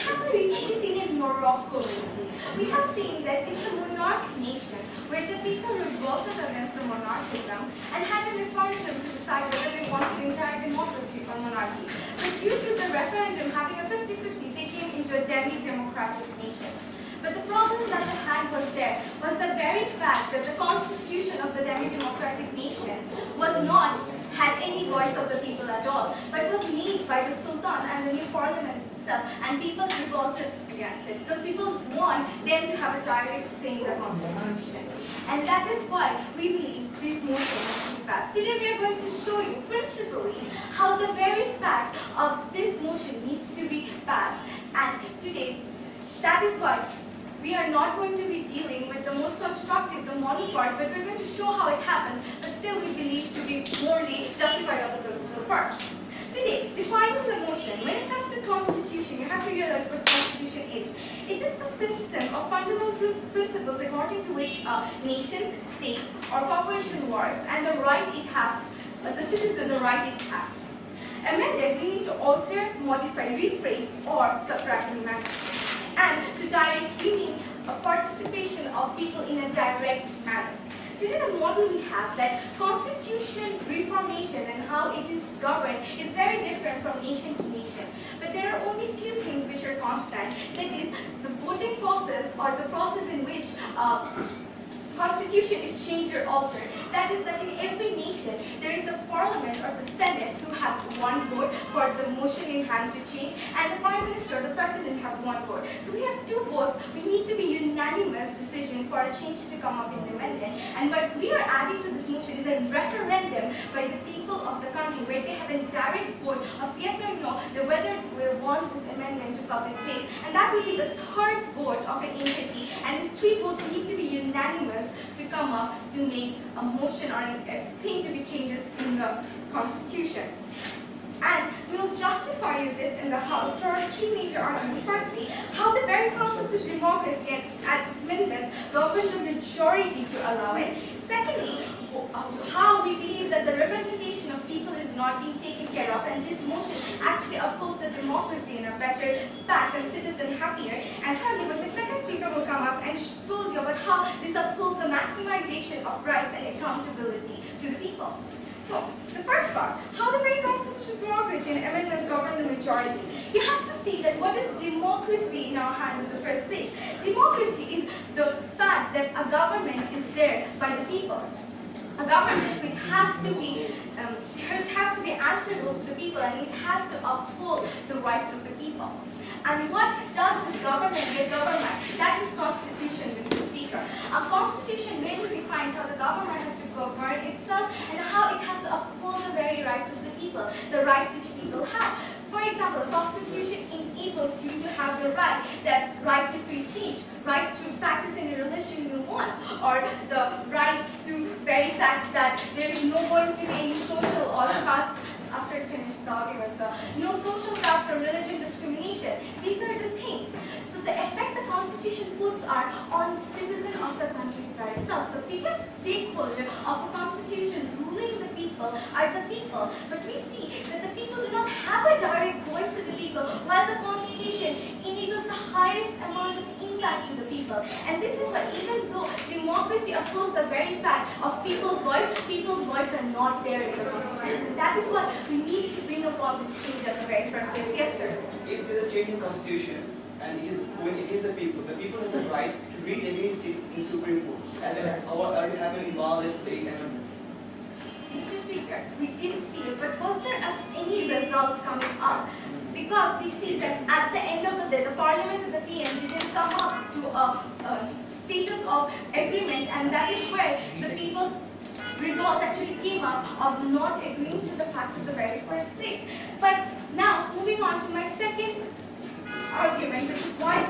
have recently seen in Morocco lately. We have seen that it's a monarch nation where the people revolted against the monarchism and had a referendum to decide whether they wanted entire democracy or monarchy. But due to the referendum having a 50-50, they came into a demi-democratic nation. But the problem that they had was the very fact that the constitution of the demi-democratic nation had any voice of the people at all, but was made by the Sultan and the new parliament itself, and people revolted against it because people want them to have a direct say in the constitution. And that is why we believe this motion must be passed. Today we are going to show you principally how the very fact of this motion needs to be passed. And today, that is why we are not going to be dealing with the most constructive, the model part, but we're going to show how it happens, but still we believe to be morally justified on the principal part. Today, defining the motion, when it comes to constitution, you have to realize what constitution is. It is the system of fundamental principles according to which a nation, state, or corporation works, and the right it has, the citizen, the right it has. Amended, we need to alter, modify, rephrase, or subtract and amend. And to direct, we need a participation of people in a direct manner. Today the model we have that constitution reformation and how it is governed is very different from nation to nation. But there are only few things which are constant. That is the voting process or the process in which constitution is changed or altered. That is that in every nation there is the parliament or the senate who have one vote for the motion in hand to change, and the prime minister, the president, has one vote. So we have two votes. We need to be unanimous decision for a change to come up in the amendment. And what we are adding to this motion is a referendum by the people of the country where they have a direct vote of yes or no, whether we want this amendment to come in place. And that will be the third vote of an entity. And these three votes need to be unanimous to come up to make a motion or a thing to be changes in the constitution. And we will justify it in the House for three major arguments. Firstly, how the very concept of democracy and amendments govern the majority to allow it. Secondly, how we believe that the representation of people is not being taken care of, and this motion actually upholds the democracy in a better fact and citizen happier. And thirdly, but the second speaker will come up and told you about how this upholds the maximization of rights and accountability to the people. So, the first part, how the very concept of democracy and amendments govern the majority. You have to see that what is democracy in our hands in the first place. Democracy is the fact that a government is there by the people. A government which has to be answerable to the people, and it has to uphold the rights of the people. And what does this government get governed by? That is constitution, Mr. Speaker. A constitution really defines how the government has to govern itself and how it has to uphold the very rights of the people, the rights which people have. For example, the constitution enables you to have the right to free speech, right to practice any religion you want, or the right to very fact that there is no going to be any social or caste. After I finish the argument, so no social caste or religion discrimination. These are the things. So the effect the constitution puts are on the citizen of the country by itself. The biggest stakeholder of a constitution ruling the people are the people. But we see that the people do not have a direct voice to the people, while the constitution enables the highest amount of impact to the people. And this is why even though democracy upholds the very fact of people's voice are not there in the constitution. And that is why we need to bring about this change at the very first place. Yes, sir? If there is a change in constitution and it is going against the people has a right to read against it in Supreme Court, as it already happened in Bangladesh with the 8th Amendment. Mr. Speaker, we didn't see it, but was there any results coming up? Because we see that at the end of the day, the Parliament and the PM didn't come up to a status of agreement, and that is where the people's revolt actually came up of not agreeing to the fact of the very first place. But now, moving on to my second argument, which is why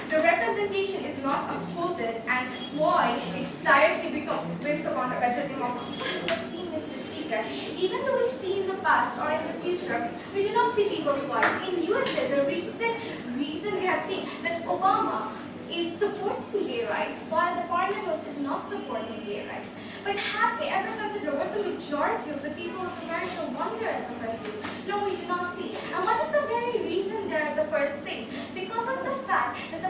the representation is not upholded and why it directly brings upon a better democracy. Mr. Speaker, even though we see in the past or in the future, we do not see people's voice. In USA, the recent reason we have seen that Obama is supporting gay rights while the Parliament is not supporting gay rights. But have we ever considered what the majority of the people of America wonder at the first place? No, we do not see. And what is the very reason there at the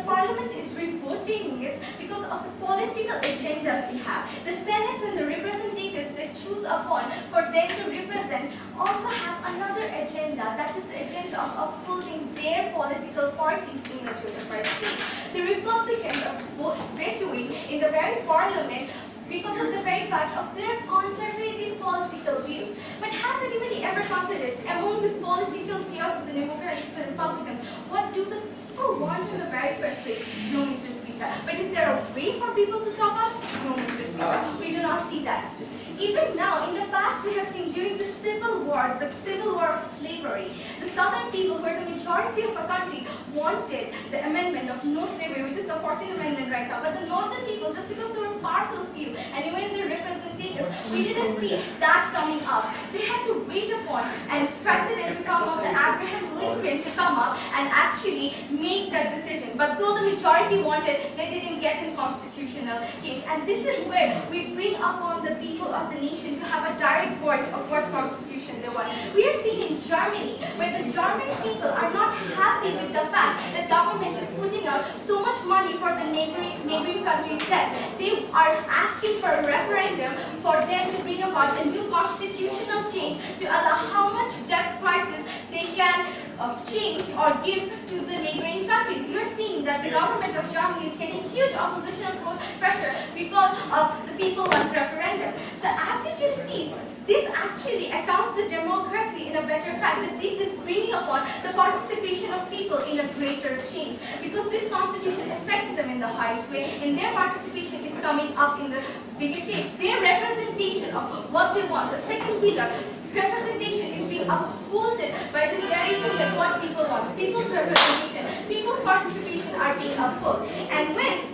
parliament is revoting is because of the political agendas they have. The senates and the representatives they choose upon for them to represent also have another agenda, that is the agenda of upholding their political party's image in the first place. The Republicans are vetoing in the very parliament because of the very fact of their conservative political views. But has anybody ever considered, among this political chaos of the Democrats and Republicans, what do the people want in the very first place? No, Mr. Speaker. But is there a way for people to talk up? No, Mr. Speaker. We do not see that. Even now, in the past, we have seen during the Civil War of slavery, the southern people, who are the majority of a country, wanted the amendment of no slavery, which is the 14th Amendment right now. But the northern people, just because they were powerful few, and even their representatives, we didn't see that coming up. They had to wait upon and President to come up, and Abraham Lincoln to come up and actually make that decision. But though the majority wanted, they didn't get in constitutional change. And this is where we bring upon the people of the nation to have a direct voice of what constitution they want. We are seeing in Germany, where the German people are not happy with the fact that government is putting out so much money for the neighboring countries' debt. They are asking for a referendum for them to bring about a new constitutional change to allow how much debt prices they can change or give to the neighboring countries. You're seeing that the government of Germany is getting huge oppositional pressure because of the people want referendum. So as you can see, this actually accounts the democracy in a better fact, that this is bringing upon the participation of people in a greater change, because this constitution affects them in the highest way, and their participation is coming up in the biggest change. Their representation of what they want, the second pillar, representation is being upholded by this very thing that what people want. People's representation, people's participation are being upheld. And when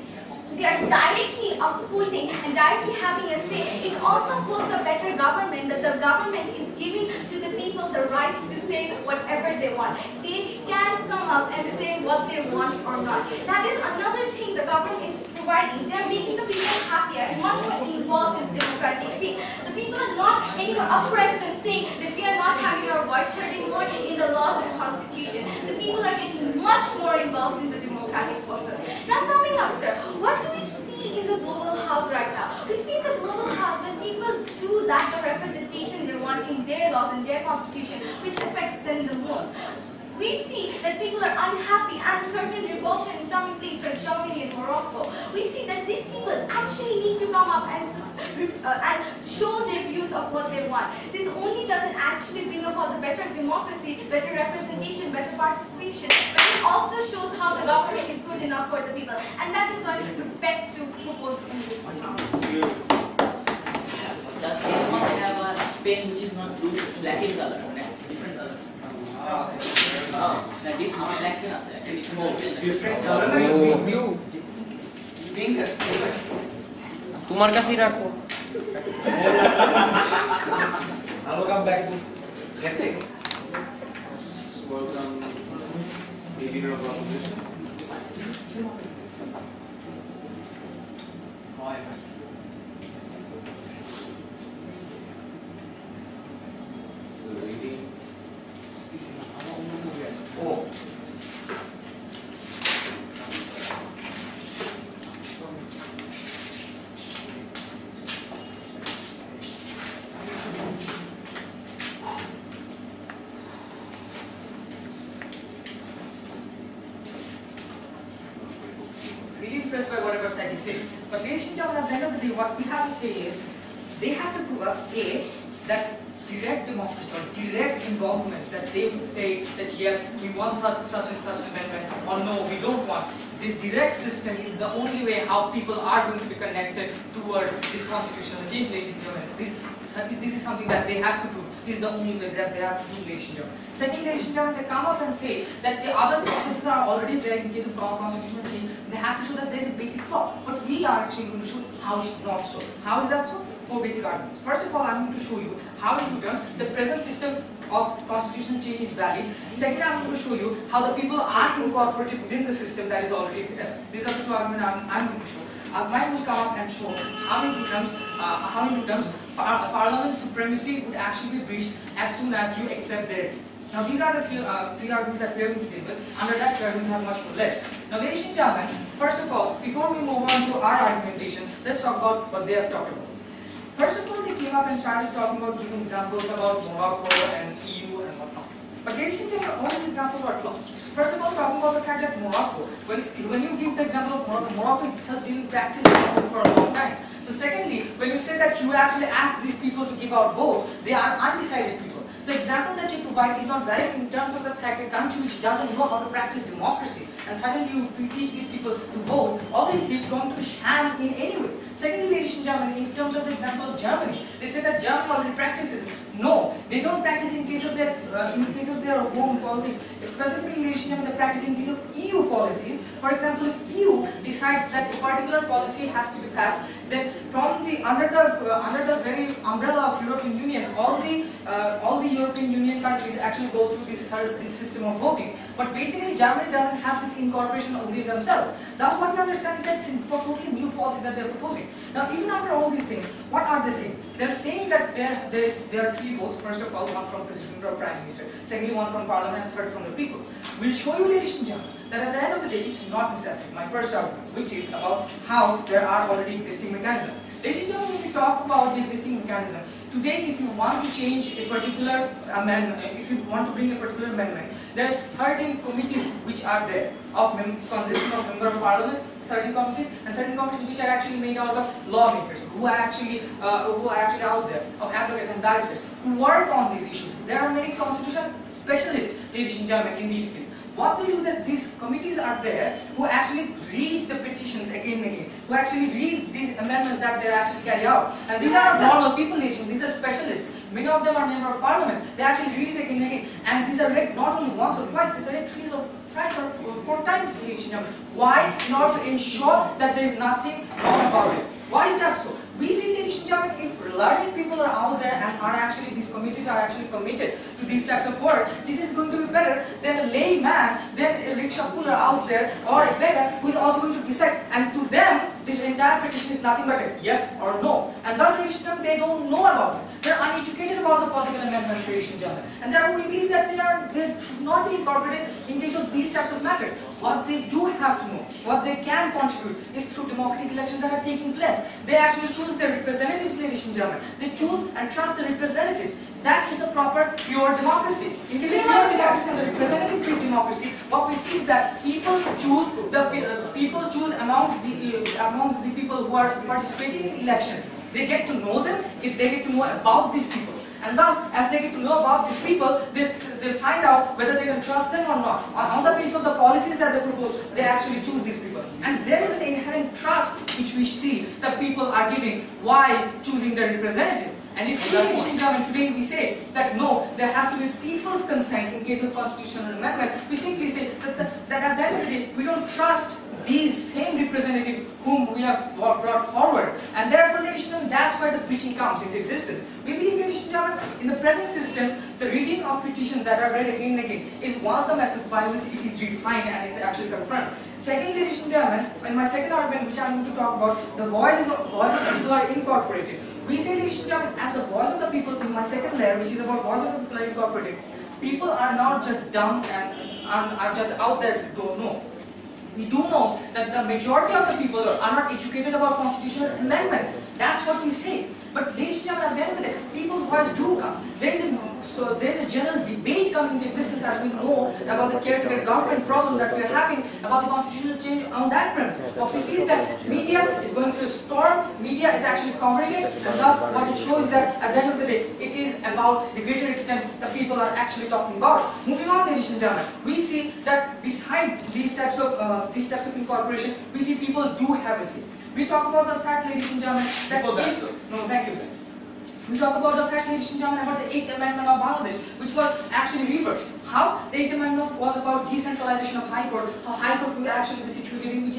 they are directly upholding and directly having a say, it also holds a better government, that the government is giving to the people the rights to say whatever they want. They can come up and say what they want or not. That is another thing the government is providing. They are making the people happier and much more involved in the democratic thing. The people are not anymore oppressed and saying that we are not having our voice heard anymore in the laws and constitution. The people are getting much more involved in the democratic process. Now summing up, sir, what do we see in the global house right now? We see in the global house that people do lack the representation they want in their laws and their constitution, which affects them the most. We see that people are unhappy and certain revulsion is taking place in Germany and Morocco. We see that these people actually need to come up and show their views of what they want. This only doesn't actually bring about the better democracy, better representation, better participation, but it also shows how the government is good enough for the people. And that is why we beg to propose in this council. Does anyone have a pen which is not blue, black in color, different color? Black pen আছে একটা different color blue pink তোমার কাছেই রাখো I'll come back to ethics. Welcome, the leader of opposition. Hi, Oh. Really impressed by whatever side he said. But ladies and gentlemen, at the end of the day, what we have to say is, they have to prove us A, that direct democracy or direct involvement, that they would say that yes, we want such and such amendment, or no, we don't want. This direct system is the only way how people are going to be connected towards this constitutional change, ladies and gentlemen. This is something that they have to prove. This is the only way that they have to do, ladies and gentlemen. Second, ladies and gentlemen, they come up and say that the other processes are already there in case of constitutional change. They have to show that there is a basic flaw. But we are actually going to show how it's not so. How is that so? Four basic arguments. First of all, I'm going to show you how in two terms the present system of constitutional change is valid. Second, I'm going to show you how the people are incorporated within the system that is already there. These are the two arguments I'm going to show. Asmai will come up and show how in two terms, Parliament's supremacy would actually be breached as soon as you accept their deeds. Now these are the three arguments that we are going to deal with. Under that, we are going to have much more less. Now ladies and gentlemen, first of all, before we move on to our argumentations, let's talk about what they have talked about. First of all, they came up and started talking about giving examples about Morocco and EU and whatnot. But ladies and gentlemen, all these examples are flawed. First of all, talking about the fact that Morocco, when you give the example of Morocco, Morocco itself didn't practice democracy for a long time. So secondly, when you say that you actually ask these people to give out vote, they are undecided people. So example that you provide is not valid in terms of the fact that a country which doesn't know how to practice democracy and suddenly you teach these people to vote, obviously it's going to be sham in any way. Secondly, ladies and gentlemen, in terms of the example of Germany, they say that Germany already practices. No, they don't practice in case of their home politics. Specifically, ladies and gentlemen, they practice in case of EU policies. For example, if EU decides that a particular policy has to be passed, then from the under the very umbrella of European Union, all the European Union countries actually go through this system of voting. But basically, Germany doesn't have this incorporation within themselves. Thus, what we understand is that it's a totally new policy that they're proposing. Now, even after all these things, what are they saying? They're saying that there are three votes. First of all, one from President or Prime Minister. Secondly, one from Parliament, and third from the people. We'll show you, ladies and gentlemen, that at the end of the day, it's not necessary. My first argument, which is about how there are already existing mechanisms. Ladies and gentlemen, when we talk about the existing mechanism, today if you want to change a particular amendment, if you want to bring a particular amendment, there are certain committees which are there, consisting of member of parliament, certain committees, and certain committees which are actually made out of lawmakers, who are actually out there, of advocates and barristers, who work on these issues. There are many constitutional specialists, ladies and gentlemen, in these fields. What they do is that these committees are there who actually read the petitions again and again, who actually read these amendments that they actually carry out. And these are normal people, these are specialists. Many of them are members of parliament. They actually read it again and again. And these are read not only once or twice, these are read thrice or four times. Why? In order to ensure that there is nothing wrong about it. Why is that so? We see, ladies and gentlemen, if learned people are out there and are actually, these committees are actually committed to these types of work, this is going to be better than a layman, than a rickshaw puller out there, or a beggar who is also going to decide. And to them, this entire petition is nothing but a yes or no. And thus, ladies and gentlemen, they don't know about it. They are uneducated about the political amendments, ladies and gentlemen. And therefore, we believe that they should not be incorporated in case of these types of matters. What they do have to know, what they can contribute, is through democratic elections that are taking place. They actually choose their representatives, ladies and gentlemen. They choose and trust the representatives. That is the proper, pure democracy. In case of pure democracy and the representative-based democracy, what we see is that people choose amongst the people who are participating in elections. They get to know them, if they get to know about these people. And thus, as they get to know about these people, they find out whether they can trust them or not. On the basis of the policies that they propose, they actually choose these people. And there is an inherent trust which we see that people are giving while choosing their representative. And if we, ladies and gentlemen, today we say that no, there has to be people's consent in case of constitutional amendment, we simply say that at the end of the day, we don't trust these same representatives whom we have brought forward. And therefore, ladies and gentlemen, that's where the preaching comes into existence. We believe, ladies and gentlemen, in the present system, the reading of petitions that are read again and again is one of the methods by which it is refined and is actually confirmed. Secondly, ladies and gentlemen, in my second argument, which I'm going to talk about, the voice of the people are incorporated. We say, ladies and gentlemen, as the voice of the people in my second layer, which is about voice of the people are incorporated, people are not just dumb and are just out there who don't know. We do know that the majority of the people are not educated about constitutional amendments. That's what we say. But ladies and gentlemen, at the end of the day, people's voice do come. There's a general debate coming into existence, as we know, about the caretaker government problem that we are having, about the constitutional change on that premise. What we see is that media is going through a storm, media is actually covering it, and thus what it shows is that at the end of the day, it is about the greater extent that people are actually talking about. Moving on, ladies and gentlemen, we see that beside these types of incorporation, we see people do have a say. We talk about the fact, ladies and gentlemen, that thank you, sir. We talk about the fact, ladies and gentlemen, about the 8th Amendment of Bangladesh, which was actually reversed. How? The 8th Amendment was about decentralization of High Court, how High Court would actually be situated in each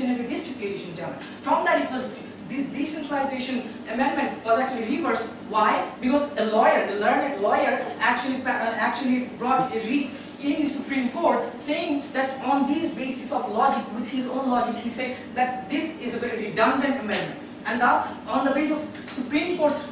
and every district, ladies and gentlemen. From that, it was this decentralization amendment was actually reversed. Why? Because a learned lawyer, actually brought a writ in the Supreme Court saying that on these basis of logic, with his own logic, he said that this is a very redundant amendment. And thus, on the basis of Supreme Court's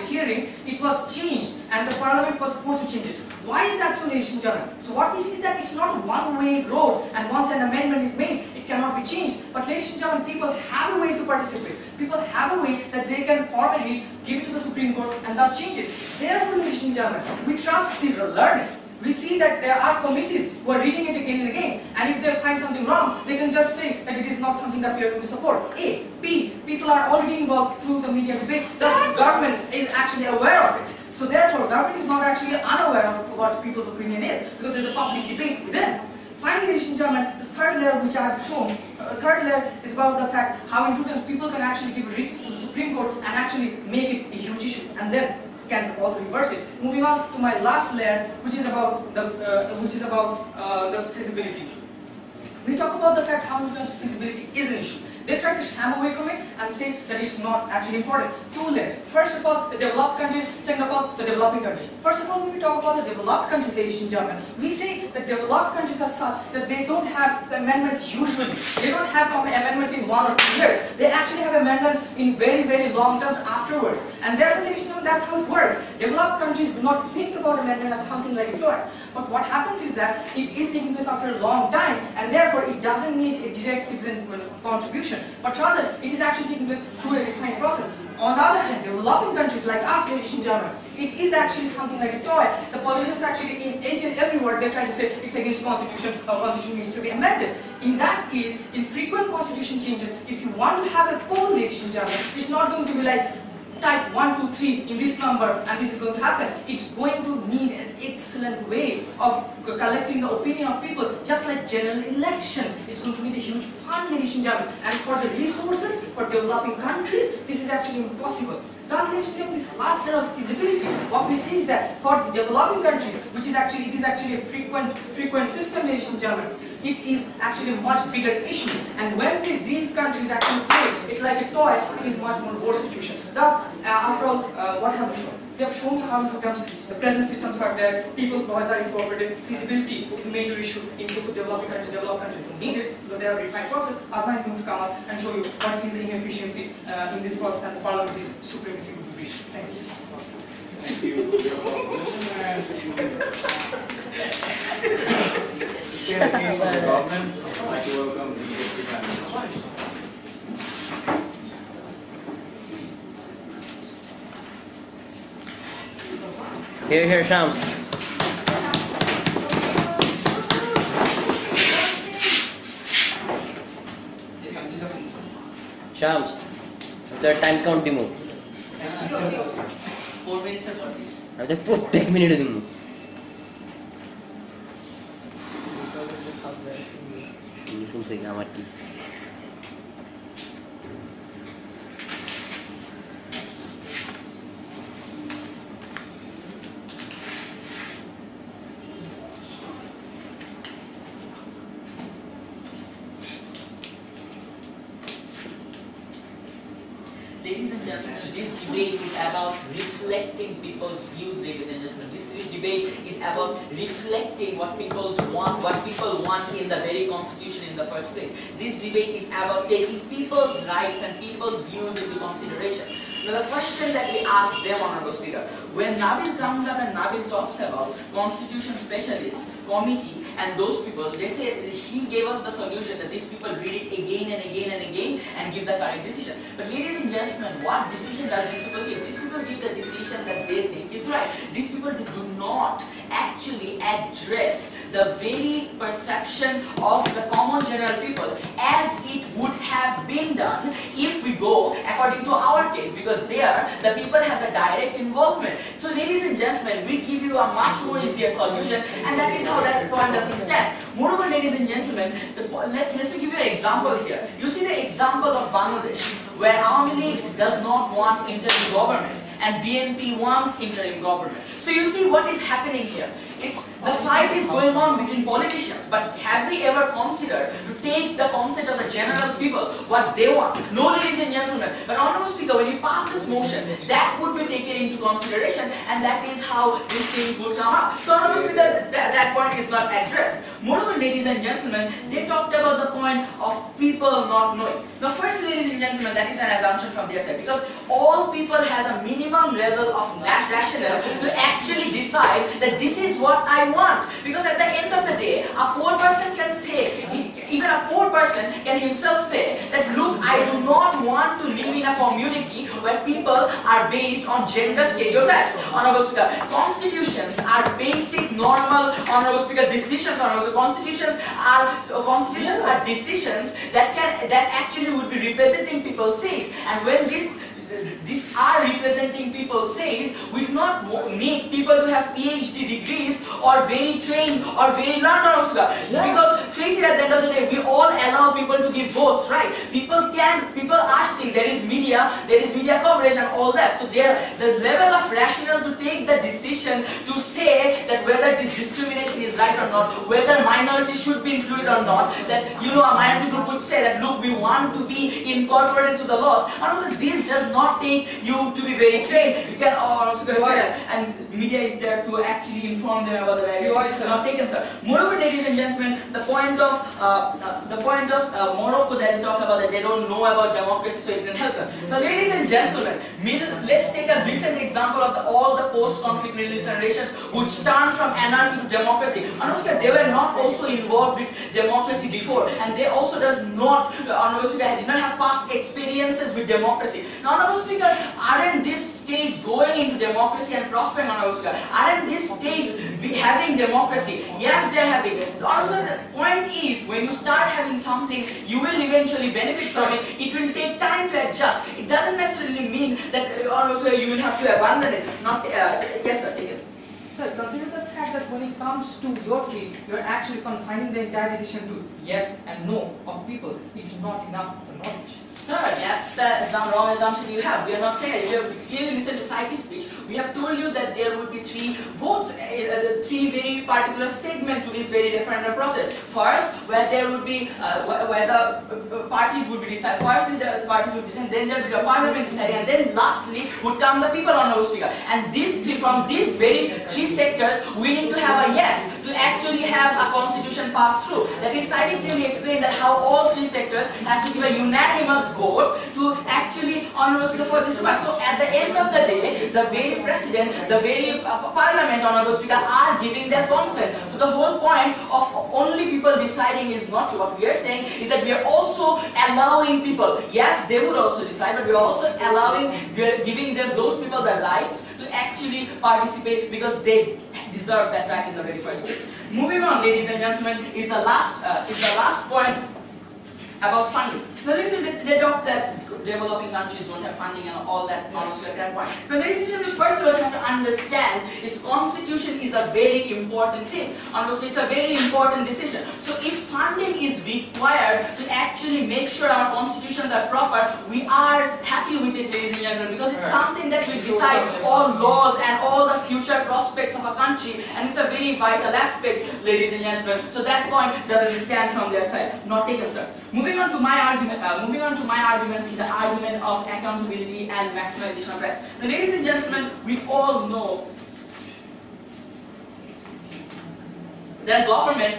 hearing, it was changed and the Parliament was forced to change it. Why is that so, ladies and gentlemen? So what we see is that it's not a one-way road, and once an amendment is made, it cannot be changed. But ladies and gentlemen, people have a way to participate. People have a way that they can form a read, give it to the Supreme Court, and thus change it. Therefore, ladies and gentlemen, we trust the learned. We see that there are committees who are reading it again and again, and if they find something wrong, they can just say that it is not something that we are going to support. A. B. People are already involved through the media debate, thus the government is actually aware of it. So therefore, government is not actually unaware of what people's opinion is, because there is a public debate within. Finally, ladies and gentlemen, this third layer which I have shown, third layer is about the fact how in truth people can actually give a writ to the Supreme Court and actually make it a huge issue, and then can also reverse it. Moving on to my last layer, which is about the feasibility issue. We talk about the fact how feasibility is an issue. They try to sham away from it and say that it's not actually important. Two layers. First of all, the developed countries. Second of all, the developing countries. First of all, when we talk about the developed countries, ladies and gentlemen, we say that developed countries are such that they don't have amendments usually. They don't have amendments in 1 or 2 years. They actually have amendments in very, very long terms afterwards. And therefore, ladies and gentlemen, that's how it works. Developed countries do not think about amendment as something like a toy. But what happens is that it is taking place after a long time, and therefore it doesn't need a direct citizen contribution, but rather it is actually taking place through a refined process. On the other hand, developing countries like us, ladies and gentlemen, it is actually something like a toy. The politicians actually in each and every word they try to say it's against constitution or constitution needs to be amended. In that case, in frequent constitution changes, if you want to have a poll, ladies and gentlemen, it's not going to be like type 1, 2, 3 in this number and this is going to happen. It's going to need an excellent way of collecting the opinion of people, just like general election. It's going to need a huge fund, ladies and gentlemen. And for the resources, for developing countries, this is actually impossible. Thus, ladies and gentlemen, this last layer of feasibility, what we see is that for the developing countries, which is actually, it is actually a frequent system, ladies and gentlemen, it is actually a much bigger issue. And when these countries actually play it like a toy, it is much more worse situation. Thus, after all, what have we shown? We have shown you how in terms the present systems are there, people's voices are incorporated, feasibility is a major issue in case of developing countries. Developed countries don't need it because they have a refined process. Arghya is going to come up and show you what is the inefficiency in this process and the parliamentary supremacy would be reached. Thank you. Thank you for your proposition and again from the government, I'd like to welcome the Deputy Prime Minister. Here, Shams. Shams, the time count dimmu. 4 minutes and 40. আমি প্রত্যেক মিনিটে দিমু। শুনছো কি আমার কি? Ladies and gentlemen, this debate is about reflecting people's views, ladies and gentlemen. This debate is about reflecting what people want in the very constitution in the first place. This debate is about taking people's rights and people's views into consideration. Now the question that we ask them, Honorable Speaker, when Nabil comes up and Nabil talks about constitution specialists, committee, and those people, they say he gave us the solution that these people read it again and again and again and give the correct decision. But ladies and gentlemen, what decision does these people give? These people give the decision that they think is right. These people do not actually address the very perception of the common general people as it would have been done if we go according to our case, because there the people has a direct involvement. So ladies and gentlemen, we give you a much more easier solution, and that is how that point doesn't stand. Moreover, ladies and gentlemen, let me give you an example here. You see the example of Bangladesh, where Awami League does not want interim government and BNP wants interim government. So you see what is happening here. The fight is going on between politicians, but have we ever considered to take the concept of the general people, what they want? No, ladies and gentlemen. But Honorable Speaker, when you pass this motion, that would be taken into consideration, and that is how these things would come up. So Honorable Speaker, that point is not addressed. Moreover, ladies and gentlemen, they talked about the point of people not knowing. Now first, ladies and gentlemen, that is an assumption from their side, because all people has a minimum level of rationale to actually decide that this is what I want. Because at the end of the day, a poor person can say, even a poor person can himself say that look, I do not want to live in a community where people are based on gender stereotypes. Honorable Speaker, constitutions are basic, normal, Honorable Speaker, decisions. Honorable Speaker, constitutions are decisions that actually would be representing people's says, and when these are representing people says, we do not need people to have PhD degrees or very trained or very learned, because Tracy, at the end of the day, we all allow people to give votes, right? People are seeing there is media coverage and all that. So the level of rationale to take the decision to say that whether this discrimination is right or not, whether minorities should be included or not, that a minority group would say that look, we want to be incorporated to the laws. And this does not take you to be very trained. You can also say that, and media is there to actually inform them about the various things not taken, sir. Moreover, ladies and gentlemen, the point of Morocco that they talk about, that they don't know about democracy, so it can help them. Now, ladies and gentlemen, let's take a recent example of all the post-conflict Middle Eastern nations which turned from anarchy to democracy. And they were not also involved with democracy before, and they also did not have past experiences with democracy. Now, Honorable Speaker, aren't these states going into democracy and prospering, Honorable Speaker? Aren't these states having democracy? Yes, they are having. Also, the point is, when you start having something, you will eventually benefit from it. It will take time to adjust. It doesn't necessarily mean that Honorable Speaker, you will have to abandon it. Not, yes, sir, take it. Sir, consider the fact that when it comes to your case, you are actually confining the entire decision to yes and no of people. It's not enough for knowledge. Sir, that's the wrong assumption you have. We are not saying that. If you have clearly listened to Saiki's speech, we have told you that there would be 3 votes, 3 very particular segments to this very referendum process. First, where there would be, where the parties would be decided. Firstly, the parties would decide, then there would be a parliament deciding, and then lastly would come the people, Honorable Speaker. And from these very 3 sectors, we need to have a yes to actually have a constitution passed through. That is, Saiki clearly explained that how all 3 sectors has to give a unanimous vote to actually, Honorable Speaker, for this to pass. So at the end of the day, the very president, the very parliament, Honorable Speaker, are giving their consent. So the whole point of only people deciding is not true. What we are saying is that we are also allowing people, yes, they would also decide, but we are also allowing, we are giving them, those people, the rights to actually participate because they deserve that right in the very first place. Moving on, ladies and gentlemen, is the last point about funding. Now, ladies and gentlemen, they talk that developing countries don't have funding and all that nonsense at that point. Now, ladies and gentlemen, first of all, you have to understand is constitution is a very important thing. Honestly, it's a very important decision. So, if funding is required to actually make sure our constitutions are proper, we are happy with it, ladies and gentlemen, because it's something that will decide all laws and all the future prospects of a country, and it's a very vital aspect, ladies and gentlemen. So that point doesn't stand from their side. Not taken, sir. Moving on to my arguments is the argument of accountability and maximization of rights. Now, ladies and gentlemen, we all know that government,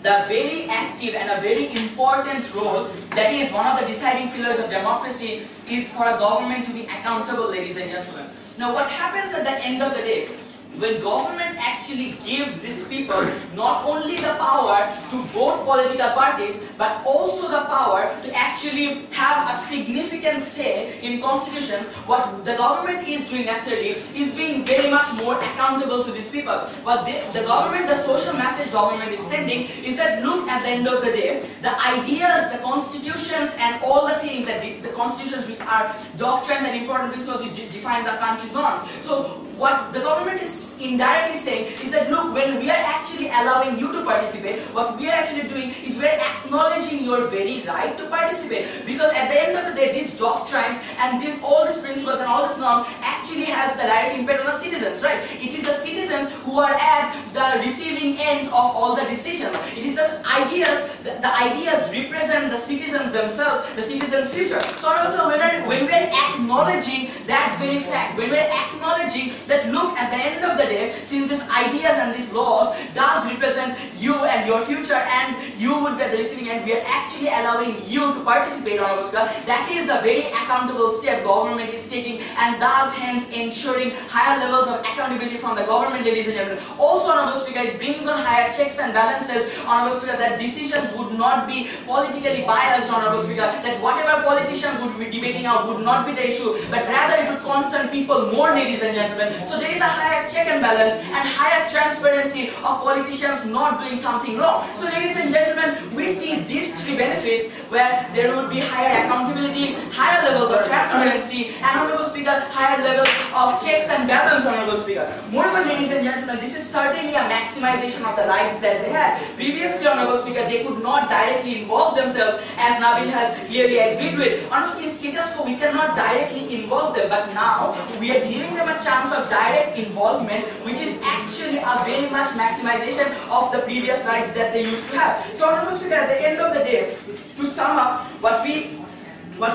the very active and a very important role, that is one of the deciding pillars of democracy, is for a government to be accountable, ladies and gentlemen. Now, what happens at the end of the day? When government actually gives these people not only the power to vote political parties, but also the power to actually have a significant say in constitutions, what the government is doing necessarily is being very much more accountable to these people. What the government, the social message government is sending is that look, at the end of the day, the ideas, the constitutions and all the things that the constitutions which are doctrines and important principles which define the country's norms. So what the government is indirectly saying is that look, when we are actually allowing you to participate, what we are actually doing is we are acknowledging your very right to participate, because at the end of the day, these doctrines and all these principles and all these norms actually actually has the direct impact on the citizens, right? It is the citizens who are at the receiving end of all the decisions. It is the ideas, the ideas represent the citizens themselves, the citizens' future. So also when we are acknowledging that very fact, when we are acknowledging that, look, at the end of the day, since these ideas and these laws does represent you and your future, and you would be at the receiving end, we are actually allowing you to participate on our speaker. That is a very accountable step government is taking, and thus hence ensuring higher levels of accountability from the government, ladies and gentlemen. Also on our speaker, it brings on higher checks and balances on our speaker, that decisions would not be politically biased on our speaker, that whatever politicians would be debating out would not be the issue, but rather it would concern people more, ladies and gentlemen. So there is a higher check and balance and higher transparency of politicians not doing something wrong. So ladies and gentlemen, we see these three benefits where there would be higher accountability, higher levels of transparency, and honorable speaker, higher levels of checks and balance, honorable speaker. Moreover, ladies and gentlemen, this is certainly a maximization of the rights that they had. Previously, honorable speaker, they could not directly involve themselves, as Nabil has clearly agreed with. Honestly, status quo, we cannot directly involve them, but now we are giving them a chance of direct involvement, which is actually a very much maximization of the previous rights that they used to have. So honorable speaker, at the end of the day, to sum up, what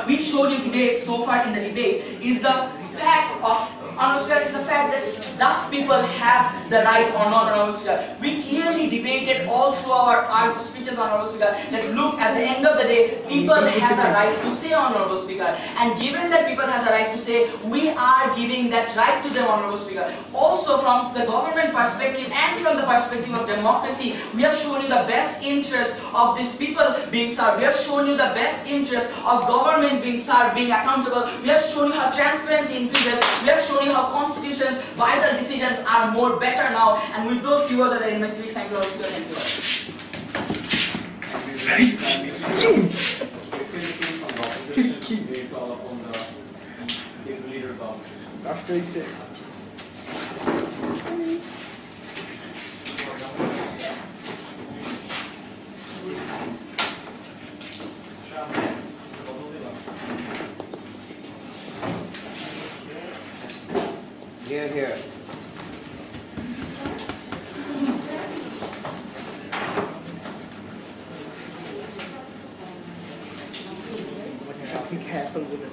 we showed you today so far in the debate is the fact of, honorable speaker, is the fact that does people have the right or not, honorable speaker. We clearly debated all through our speeches, honorable speaker, that look, at the end of the day, people has a right to say, honorable speaker, and given that people has a right to say, we are giving that right to them, honorable speaker. Also from the government perspective and from the perspective of democracy, we have shown you the best interest of these people being served. We have shown you the best interest of government being served, being accountable. We have shown you how transparency increases. We have shown you how constitutions, vital decisions are more better now. And with those few words that I invest, please thank you all. Thank you. They call upon the leader of opposition. After he said. Here, here. Be careful with it.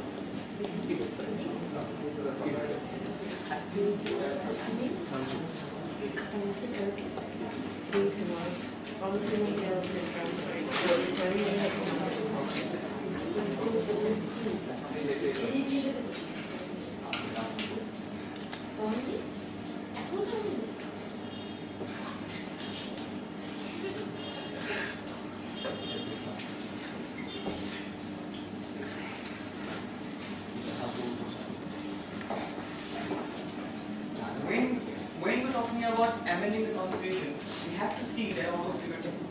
When we're talking about amending the constitution, we have to see that almost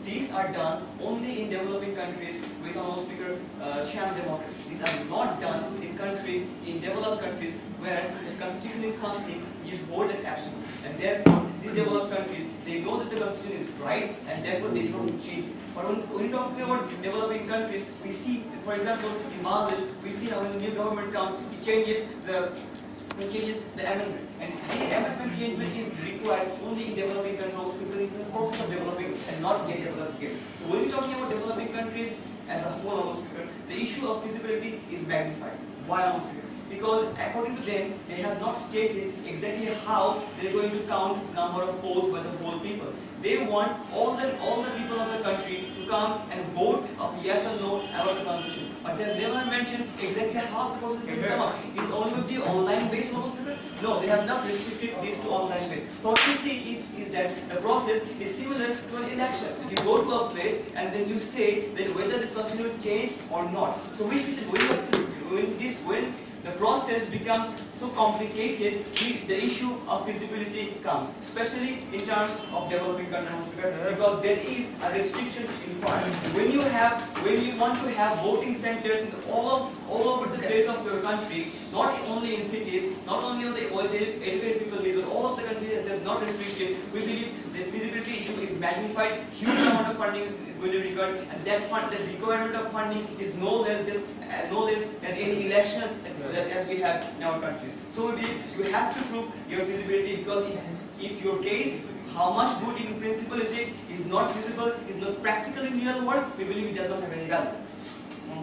these are done only in developing countries with almost bigger sham democracy. These are not done in countries, in developed countries, where the constitution is something which is more than absolute. And therefore, these developed countries, they know that the constitution is right, and therefore they don't change it. But when talking about developing countries, we see, for example, in Bangladesh, we see how when the new government comes, it changes the amendment. And the amendment change is required only in developing countries because it's in the process of developing and not yet developed yet. So when we're talking about developing countries as a whole, almost speaker, the issue of feasibility is magnified. Why, almost speaker? Because according to them, they have not stated exactly how they're going to count the number of polls by the whole people. They want all the people of the country to come and vote of yes or no about the constitution. But they have never mentioned exactly how the process is going to come up. Is it only going to be online based, almost speaker? No, they have not restricted this to online based. So what we see is that the process is similar to an election. You go to a place and then you say that whether this constitution will change or not. So we see that when the process becomes so complicated, the issue of feasibility comes, especially in terms of developing countries, because there is a restriction in front. When you want to have voting centers in all over the place of your country, not only in cities, not only on the educated people live, but all of the countries that are not restricted, we believe the feasibility issue is magnified, huge amount of funding is going to be required, and that requirement of funding is no less than any election as we have in our country. So you have to prove your feasibility, because if your case, how much good in principle is not feasible, is not practical in real world, we believe it does not have any value.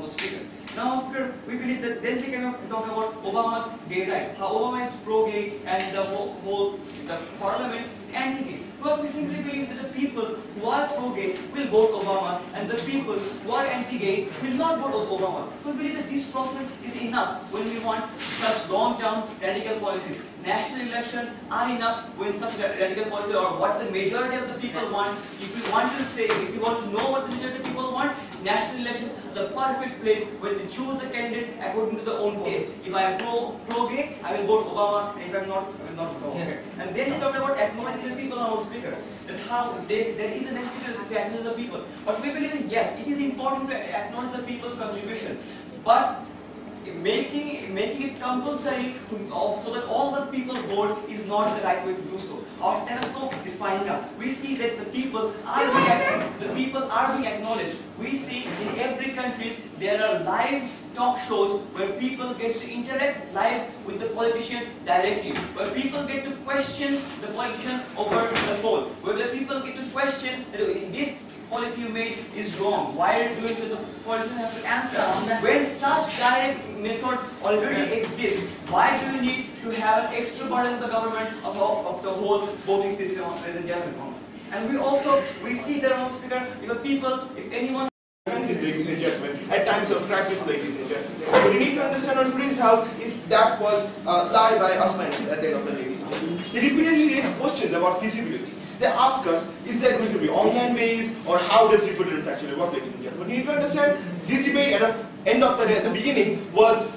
Speaker. Now, Speaker, we believe that then we can talk about Obama's gay right. How Obama is pro-gay and the parliament is anti-gay. But we simply believe that the people who are pro-gay will vote Obama, and the people who are anti-gay will not vote Obama. We believe that this process is enough when we want such long-term radical policies. National elections are enough when such radical policies, or what the majority of the people want. If you want to know what the majority of the people want, national elections are the perfect place where they choose the candidate according to their own taste. If I am pro-gay, I will vote Obama, and if I am not, I will not vote Obama. And then we talked about acknowledging the people, our speaker, that how there is a necessity to acknowledge the people. But we believe that yes, it is important to acknowledge the people's contributions, but making it compulsory so that all the people vote is not the right way to do so. Our telescope is finding out. We see that the people are being acknowledged. We see in every country there are live talk shows where people get to interact live with the politicians directly, where people get to question the politicians over the phone, where the people get to question that this policy you made is wrong. Why are you doing so? The politicians have to answer. When such direct method already exists, why do you need to have an extra burden of the government of the whole voting system, ladies and gentlemen? And we see that, Mr. Speaker, if anyone ladies and gentlemen, at times of crisis, ladies and gentlemen. What you need to understand on today's house is that was lie by us at the end of the day, ladies and gentlemen. They repeatedly raise questions about feasibility. They ask us, is there going to be online ways, or how does referendums actually work, ladies and gentlemen? You need to understand, this debate at the end of the day, at the beginning, was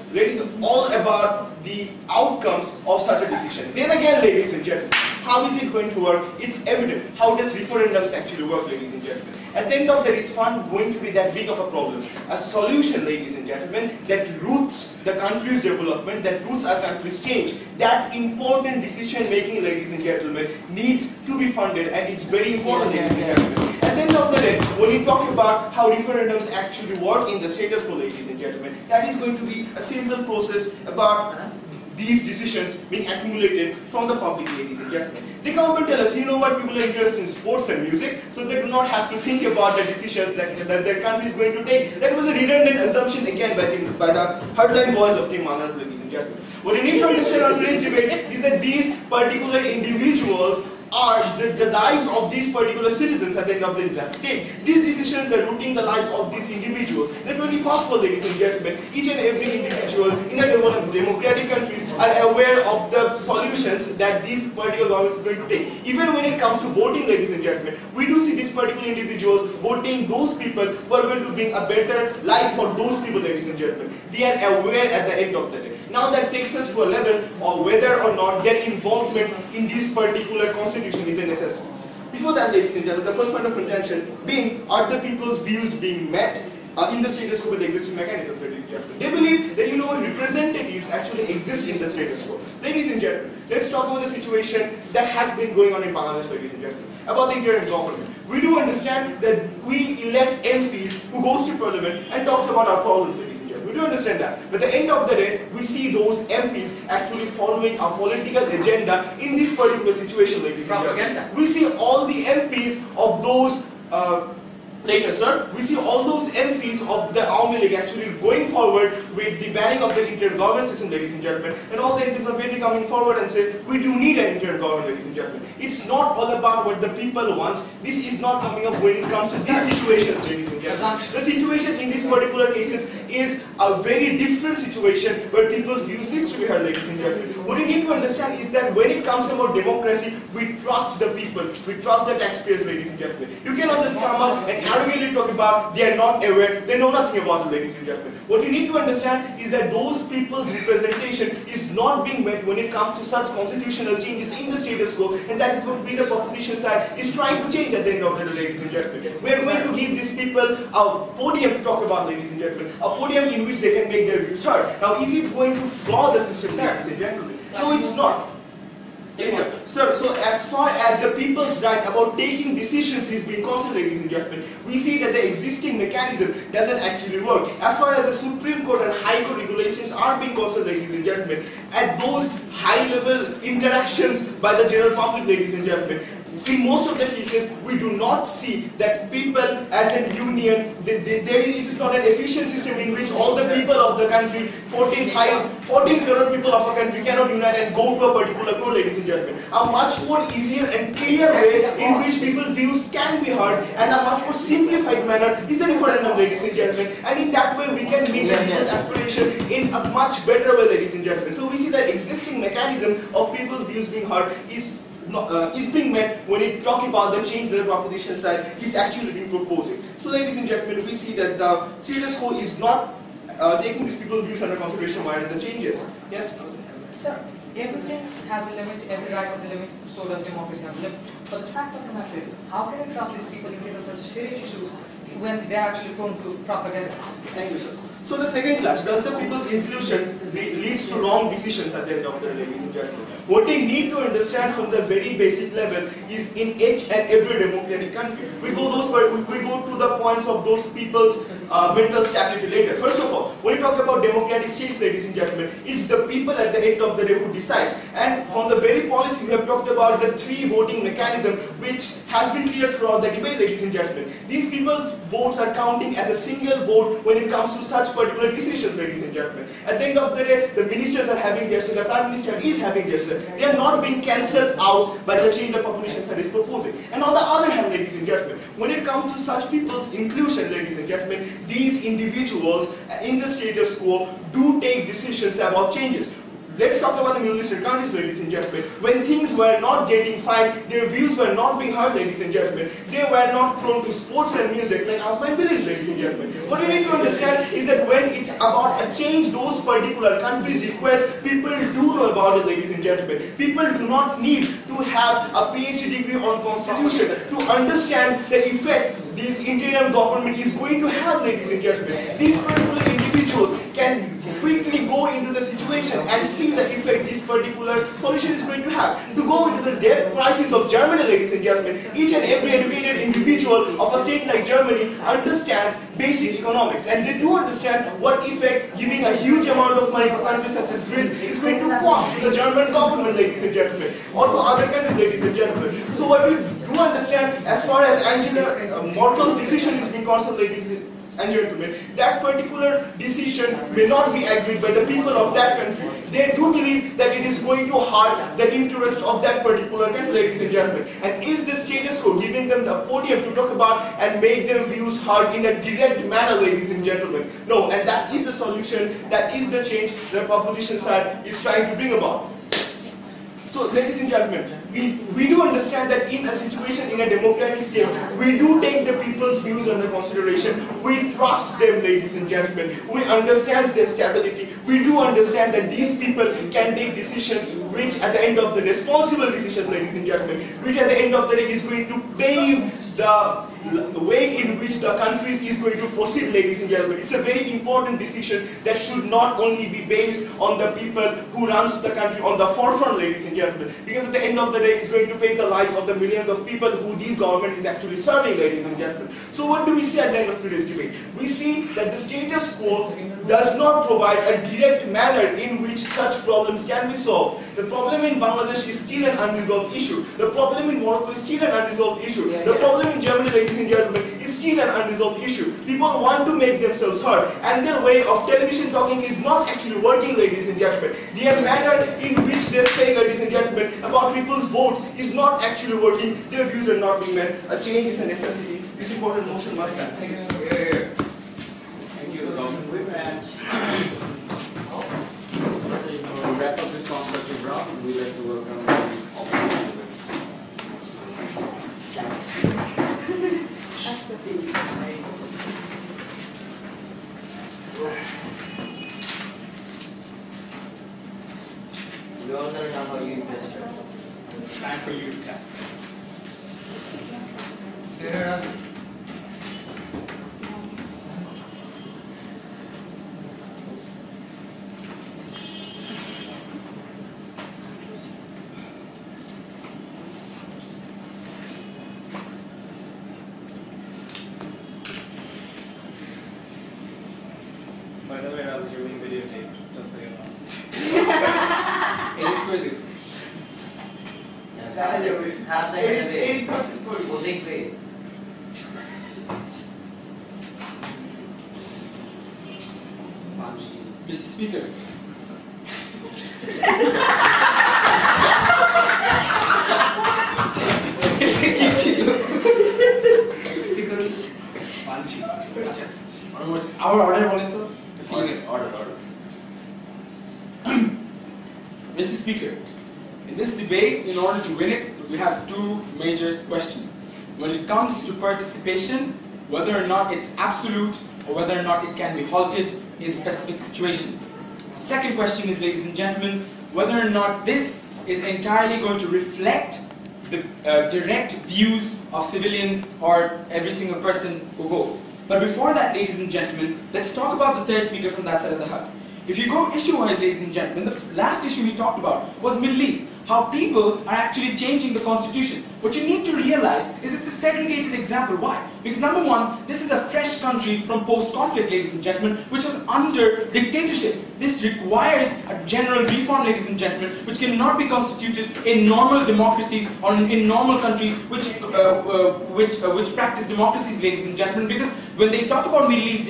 all about the outcomes of such a decision. Then again, ladies and gentlemen, how is it going to work? It's evident. How does referendums actually work, ladies and gentlemen? At the end of the day, is fund going to be that big of a problem? A solution, ladies and gentlemen, that roots the country's development, that roots our country's change. That important decision making, ladies and gentlemen, needs to be funded, and it's very important, ladies and gentlemen. At the end of the day, when we talk about how referendums actually work in the status quo, ladies and gentlemen, that is going to be a simple process about these decisions being accumulated from the public, ladies and gentlemen. They come and tell us, you know what, people are interested in sports and music, so they do not have to think about the decisions that their country is going to take. That was a redundant assumption again by the hardline voice of Tim Arnold, ladies and gentlemen. What you need to understand on today's debate is that these particular individuals are the lives of these particular citizens at the end of the day at stake. These decisions are rooting the lives of these individuals. The 21st world, ladies and gentlemen, each and every individual in a democratic countries are aware of the solutions that these particular governments are going to take. Even when it comes to voting, ladies and gentlemen, we do see these particular individuals voting those people who are going to bring a better life for those people, ladies and gentlemen. They are aware at the end of the day. Now that takes us to a level of whether or not their involvement in this particular constitution is necessary. Before that, ladies and gentlemen, the first point of contention being, are the people's views being met in the status quo with the existing mechanisms, ladies and gentlemen. They believe that, representatives actually exist in the status quo. Ladies and gentlemen, let's talk about the situation that has been going on in Bangladesh, ladies and gentlemen, about the interim government. We do understand that we elect MPs who goes to parliament and talks about our problems, ladies and gentlemen. We do understand that. But at the end of the day, we see those MPs actually following a political agenda in this particular situation, ladies and gentlemen. We see all the MPs of those later, sir, we see all those MPs of the Awami League actually going forward with the banning of the inter-government system, ladies and gentlemen, and all the MPs are really coming forward and say, we do need an inter-government, ladies and gentlemen. It's not all about what the people want. This is not coming up when it comes to this situation, ladies and gentlemen. The situation in these particular cases is a very different situation where people's views needs to be heard, ladies and gentlemen. What you need to understand is that when it comes about democracy, we trust the people, we trust the taxpayers, ladies and gentlemen. You cannot just come up and arrogantly talk about they are not aware, they know nothing about it, ladies and gentlemen. What you need to understand is that those people's representation is not being met when it comes to such constitutional changes in the status quo, and that is what we, the proposition side, is trying to change at the end of the day, ladies and gentlemen. We are going to give these people a podium to talk about, ladies and gentlemen, a podium in which they can make their views heard. Now, is it going to flaw the system, ladies and gentlemen? No, it's not. Sir, so as far as the people's right about taking decisions is being concerned, ladies and gentlemen, we see that the existing mechanism doesn't actually work. As far as the Supreme Court and High Court regulations are being concerned, ladies and gentlemen, at those high-level interactions by the general public, ladies and gentlemen, in most of the cases, we do not see that people as a union, there is not an efficient system in which all the people of the country, 14 crore people of a country cannot unite and go to a particular court, ladies and gentlemen. A much more easier and clear way in which people's views can be heard and a much more simplified manner is the referendum, ladies and gentlemen. And in that way, we can meet the people's aspiration in a much better way, ladies and gentlemen. So we see that existing mechanism of people's views being heard is being met when it talking about the change that the proposition side is actually being proposing. So ladies and gentlemen, we see that the status quo is not taking these people's views under consideration while the changes. Yes? Sir, everything has a limit, every right has a limit, so does democracy have a limit. But the fact of the matter is, how can you trust these people in case of such serious issues when they are actually prone to propaganda? Thank you, sir. So the second clash, does the people's inclusion leads to wrong decisions at the end of the day, ladies and gentlemen? What they need to understand from the very basic level is in each and every democratic country. We go to the points of those people's mental stability later. First of all, when you talk about democratic states, ladies and gentlemen, it's the people at the end of the day who decides. And from the very policy, we have talked about the 3 voting mechanism, which has been clear throughout the debate, ladies and gentlemen. These people's votes are counting as a single vote when it comes to such particular decisions, ladies and gentlemen. At the end of the day, the ministers are having their say, the prime minister is having their say. They are not being cancelled out by the change the population side is proposing. And on the other hand, ladies and gentlemen, when it comes to such people's inclusion, ladies and gentlemen, these individuals in the status quo do take decisions about changes. Let's talk about the Middle Eastern countries, ladies and gentlemen. When things were not getting fine, their views were not being heard, ladies and gentlemen. They were not prone to sports and music like Osman believes, ladies and gentlemen. What you need to understand is that when it's about a change those particular countries request, people do know about it, ladies and gentlemen. People do not need to have a PhD degree on constitution to understand the effect this interim government is going to have, ladies and gentlemen. These particular individuals can quickly go into the situation and see the effect this particular solution is going to have. To go into the debt crisis of Germany, ladies and gentlemen, each and every educated individual of a state like Germany understands basic economics, and they do understand what effect giving a huge amount of money to countries such as Greece is going to cost to the German government, ladies and gentlemen, or to other countries, ladies and gentlemen. So what we do understand, as far as Angela Merkel's decision is being concerned, ladies and gentlemen, that particular decision may not be agreed by the people of that country. They do believe that it is going to hurt the interest of that particular country, ladies and gentlemen. And is the status quo giving them the podium to talk about and make their views heard in a direct manner, ladies and gentlemen? No, and that is the solution, that is the change the opposition side is trying to bring about. So, ladies and gentlemen, we do understand that in a situation in a democratic state, we do take the people's views under consideration. We trust them, ladies and gentlemen. We understand their stability. We do understand that these people can take decisions which at the end of the responsible decisions, ladies and gentlemen, which at the end of the day is going to pave the way in which the country is going to proceed, ladies and gentlemen. It's a very important decision that should not only be based on the people who runs the country on the forefront, ladies and gentlemen, because at the end of the day, it's going to pay the lives of the millions of people who this government is actually serving, ladies and gentlemen. So what do we see at the end of today's debate? We see that the status quo does not provide a direct manner in which such problems can be solved. The problem in Bangladesh is still an unresolved issue. The problem in Morocco is still an unresolved issue. The problem in Germany, ladies and gentlemen, is still an unresolved issue. People want to make themselves heard, and their way of television talking is not actually working, ladies and gentlemen. Their manner in which they say, ladies and gentlemen, about people's votes is not actually working. Their views are not being met. A change is a necessity. This important motion must stand. Thank you, sir. Thank you. To wrap up this constructive round, we'd like to welcome the opposition. We all know how you invest. It's time for you to tap. By the way, I was doing videotape, just so you know. Edit করে দিও। হাত দেখাবে ওদিক pay Mr. Speaker. Our order বলেন তো? Order. Mr. Speaker, in this debate, in order to win it, we have two major questions. When it comes to participation, whether or not it's absolute or whether or not it can be halted in specific situations. Second question is, ladies and gentlemen, whether or not this is entirely going to reflect the direct views of civilians or every single person who votes. But before that, ladies and gentlemen, let's talk about the third speaker from that side of the house. If you go issue-wise, ladies and gentlemen, the last issue he talked about was Middle East. How people are actually changing the constitution. What you need to realize is it's a segregated example. Why? Because number one, this is a fresh country from post-conflict, ladies and gentlemen, which was under dictatorship. This requires a general reform, ladies and gentlemen, which cannot be constituted in normal democracies or in normal countries which practice democracies, ladies and gentlemen. Because when they talk about Middle East,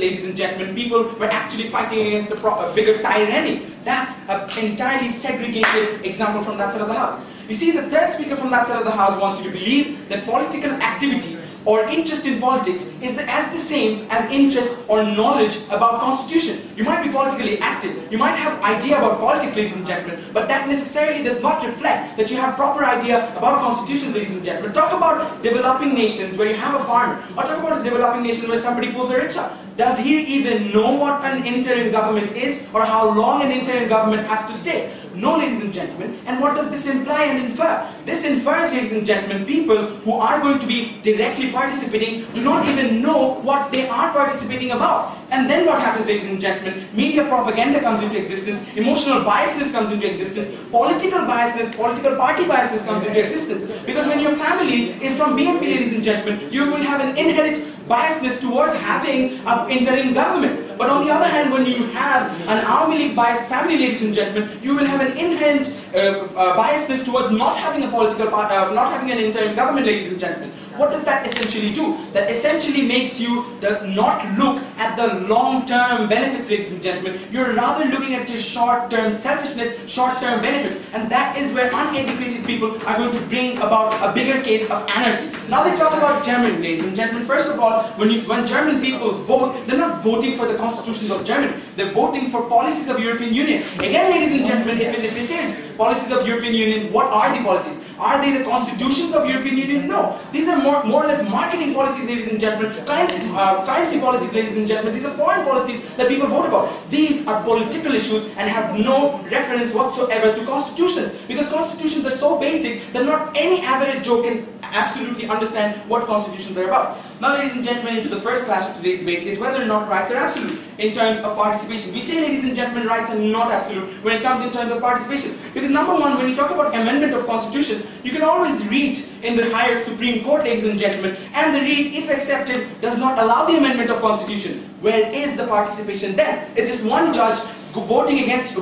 ladies and gentlemen, people were actually fighting against a bigger tyranny. That's an entirely segregated example from that side of the house. You see, the third speaker from that side of the house wants you to believe that political activity or interest in politics is as the same as interest or knowledge about constitution. You might be politically active, you might have idea about politics, ladies and gentlemen, but that necessarily does not reflect that you have proper idea about constitution, ladies and gentlemen. Talk about developing nations where you have a farmer, or talk about a developing nation where somebody pulls a rickshaw. Does he even know what an interim government is, or how long an interim government has to stay? No, ladies and gentlemen. And what does this imply and infer? This infers, ladies and gentlemen, people who are going to be directly participating do not even know what they are participating about. And then what happens, ladies and gentlemen? Media propaganda comes into existence, emotional biasness comes into existence, political biasness, political party biasness comes into existence. Because when your family is from BNP, ladies and gentlemen, you will have an inherent biasness towards having an interim government. But on the other hand, when you have an Army League biased family, ladies and gentlemen, you will have an inherent biasness towards not having a political party, not having an interim government, ladies and gentlemen. What does that essentially do? That essentially makes you not look at the long-term benefits, ladies and gentlemen. You're rather looking at your short-term selfishness, short-term benefits. And that is where uneducated people are going to bring about a bigger case of anarchy. Now they talk about Germany, ladies and gentlemen. First of all, when German people vote, they're not voting for the constitutions of Germany. They're voting for policies of European Union. Again, ladies and gentlemen, if it is policies of European Union, what are the policies? Are they the constitutions of European Union? No. These are more or less marketing policies, ladies and gentlemen. Currency policies, ladies and gentlemen. These are foreign policies that people vote about. These are political issues and have no reference whatsoever to constitutions. Because constitutions are so basic that not any average Joe can absolutely understand what constitutions are about. Now, ladies and gentlemen, into the first clash of today's debate is whether or not rights are absolute in terms of participation. We say, ladies and gentlemen, rights are not absolute when it comes in terms of participation. Because number one, when you talk about amendment of constitution, you can always read in the higher Supreme Court, ladies and gentlemen, and the read, if accepted, does not allow the amendment of constitution. Where is the participation then? It's just one judge voting against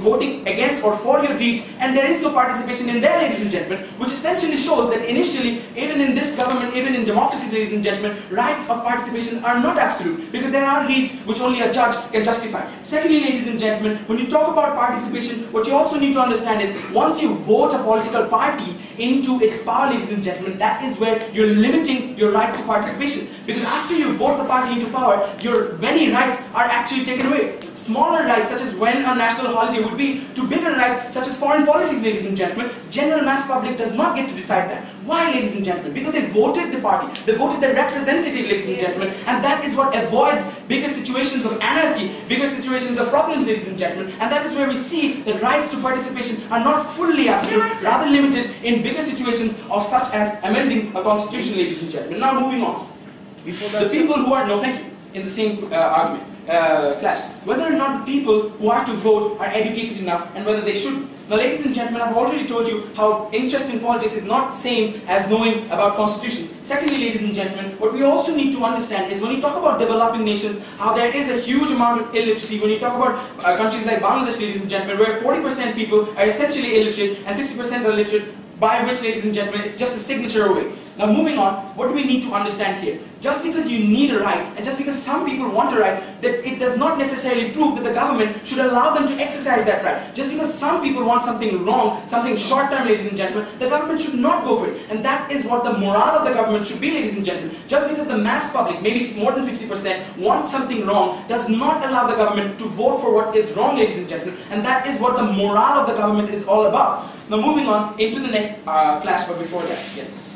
or for your read, and there is no participation in there, ladies and gentlemen, which essentially shows that initially, even in this government, even in democracies, ladies and gentlemen, rights of participation are not absolute, because there are reads which only a judge can justify. Secondly, ladies and gentlemen, when you talk about participation, what you also need to understand is, once you vote a political party into its power, ladies and gentlemen, that is where you're limiting your rights to participation. Because after you vote the party into power, your many rights are actually taken away. Smaller rights, such as when a national holiday would be, to bigger rights, such as foreign policies, ladies and gentlemen. General mass public does not get to decide that. Why, ladies and gentlemen? Because they voted the party, they voted their representative, ladies and gentlemen, and that is what avoids bigger situations of anarchy, bigger situations of problems, ladies and gentlemen, and that is where we see that rights to participation are not fully absolute, rather limited in bigger situations of such as amending a constitution, ladies and gentlemen. Now moving on. The people who are, no thank you. in the same argument. Clash. Whether or not the people who are to vote are educated enough and whether they should. Now ladies and gentlemen, I've already told you how interest in politics is not the same as knowing about constitution. Secondly, ladies and gentlemen, what we also need to understand is when you talk about developing nations, how there is a huge amount of illiteracy. When you talk about countries like Bangladesh, ladies and gentlemen, where 40% people are essentially illiterate and 60% are literate, by which, ladies and gentlemen, it's just a signature away. Now moving on, what do we need to understand here? Just because you need a right, and just because some people want a right, that it does not necessarily prove that the government should allow them to exercise that right. Just because some people want something wrong, something short-term, ladies and gentlemen, the government should not go for it. And that is what the morale of the government should be, ladies and gentlemen. Just because the mass public, maybe more than 50%, wants something wrong, does not allow the government to vote for what is wrong, ladies and gentlemen. And that is what the morale of the government is all about. Now moving on into the next clash, but before that, yes.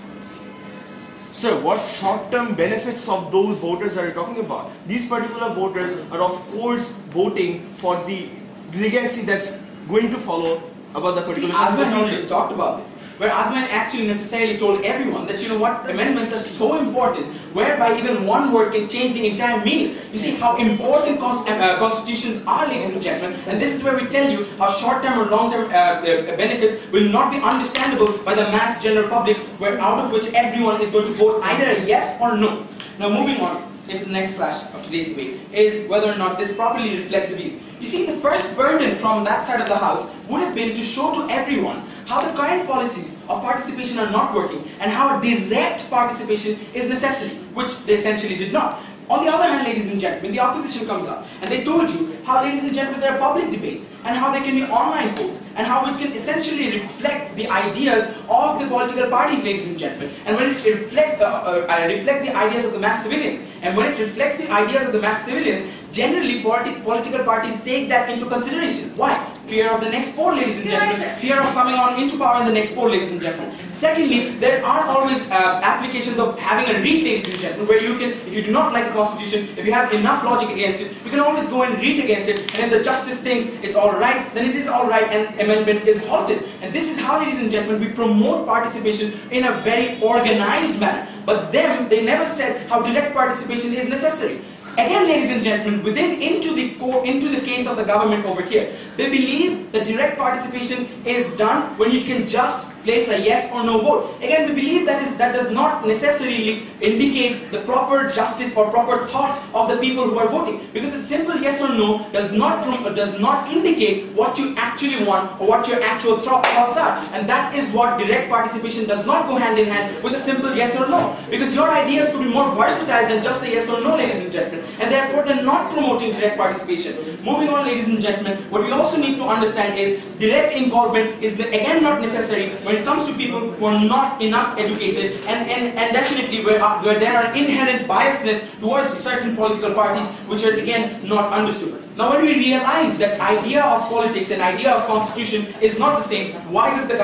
Sir, what short-term benefits of those voters are you talking about? These particular voters are of course voting for the legacy that's going to follow about the particular Azman already talked about this, where Azman actually necessarily told everyone that, you know what, amendments are so important, whereby even one word can change the entire meaning. You see how important constitutions are, ladies and gentlemen, and this is where we tell you how short-term or long-term benefits will not be understandable by the mass general public, where out of which everyone is going to vote either a yes or no. Now moving on into the next clash of today's debate is whether or not this properly reflects the views. You see, the first burden from that side of the house would have been to show to everyone how the current policies of participation are not working and how a direct participation is necessary, which they essentially did not. On the other hand, ladies and gentlemen, the opposition comes up and they told you how, ladies and gentlemen, there are public debates and how there can be online polls and how which can essentially reflect the ideas of the political parties, ladies and gentlemen. And when it reflect the ideas of the mass civilians, and when it reflects the ideas of the mass civilians, generally political parties take that into consideration. Why? Fear of the next poll, ladies and gentlemen. Fear of coming on into power in the next poll, ladies and gentlemen. Secondly, there are always applications of having a read, ladies and gentlemen, where you can, if you do not like a constitution, if you have enough logic against it, you can always go and read against it, and if the justice thinks it's alright, then it is alright and amendment is halted. And this is how, ladies and gentlemen, we promote participation in a very organized manner. But them, they never said how direct participation is necessary. Again, ladies and gentlemen, into the case of the government over here, they believe that direct participation is done when you can just place a yes or no vote. Again, we believe that does not necessarily indicate the proper justice or proper thought of the people who are voting, because a simple yes or no does not indicate what you actually want or what your actual thoughts are. And that is what direct participation does not go hand in hand with a simple yes or no, because your ideas could be more versatile than just a yes or no, ladies and gentlemen, and therefore they're not promoting direct participation. Moving on, ladies and gentlemen, what we also need to understand is direct involvement is again not necessary when it comes to people who are not enough educated and definitely where there are inherent biasness towards certain political parties which are again not understood. Now when we realize that idea of politics and idea of constitution is not the same, why does the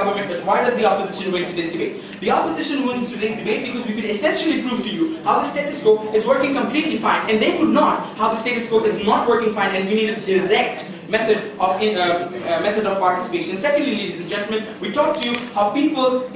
opposition win today's debate? The opposition wins today's debate because we could essentially prove to you how the status quo is working completely fine, and they could not how the status quo is not working fine, and we need a direct method of participation. Secondly, ladies and gentlemen, we talked to you how people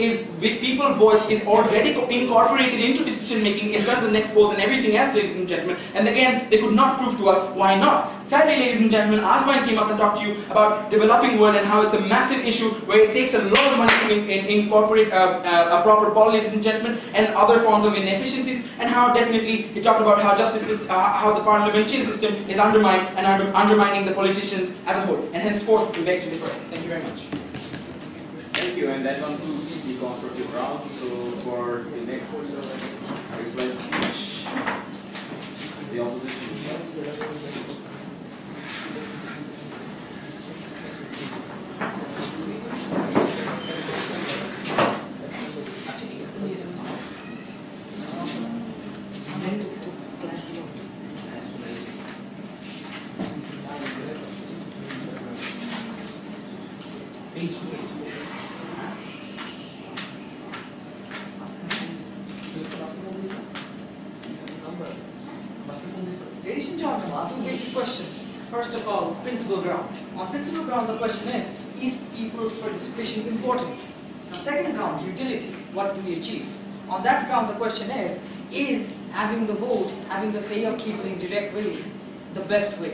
voice is already incorporated into decision making in terms of next polls and everything else, ladies and gentlemen, and again they could not prove to us why not. Thirdly, ladies and gentlemen, Azman came up and talked to you about developing world and how it's a massive issue where it takes a lot of money to incorporate a proper poll, ladies and gentlemen, and other forms of inefficiencies, and how definitely he talked about how how the parliamentary system is undermined and undermining the politicians as a whole, and henceforth we beg to differ. Thank you very much. Thank you, and that concludes the constructive round. So for the next reply speech, the opposition. Ladies and gentlemen, two basic questions. First of all, principal ground. On principal ground, the question is people's participation important? Now, second ground, utility. What do we achieve? On that ground, the question is having the vote, having the say of people in direct way, the best way.